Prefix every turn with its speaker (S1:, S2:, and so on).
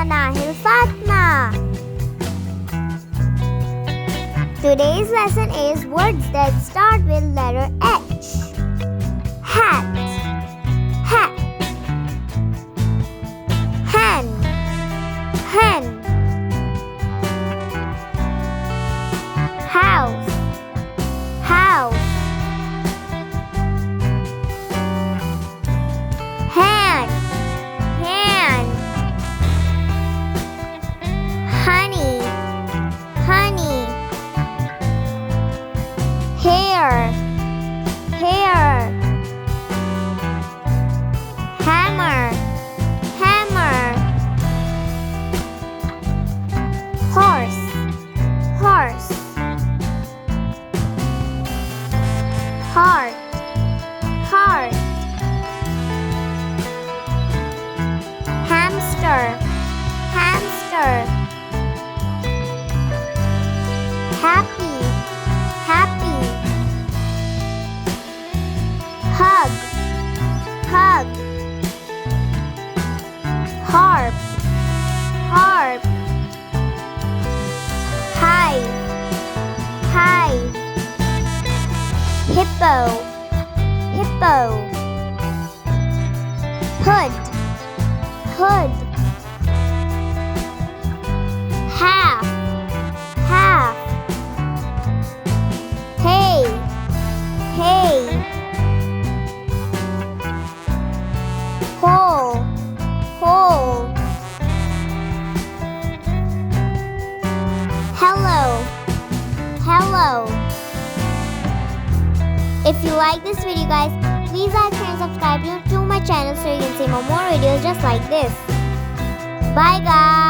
S1: Manahil Fatima. Today's lesson is words that start with letter H. Hat, hat. Hen, hen. House, house. Hand, hand. Honey, honey. Hair, hair. Hammer, hammer. Horse, horse. Heart, heart. Hamster, hamster. Happy, happy. Hug, hug. Harp, harp. Hive, hive. Hippo, hippo. Hood, hood. Half, half. Hay, hay. Hole, hole. Hello, hello. If you like this video, guys, please like, share and subscribe to my channel so you can see more videos just like this. Bye guys.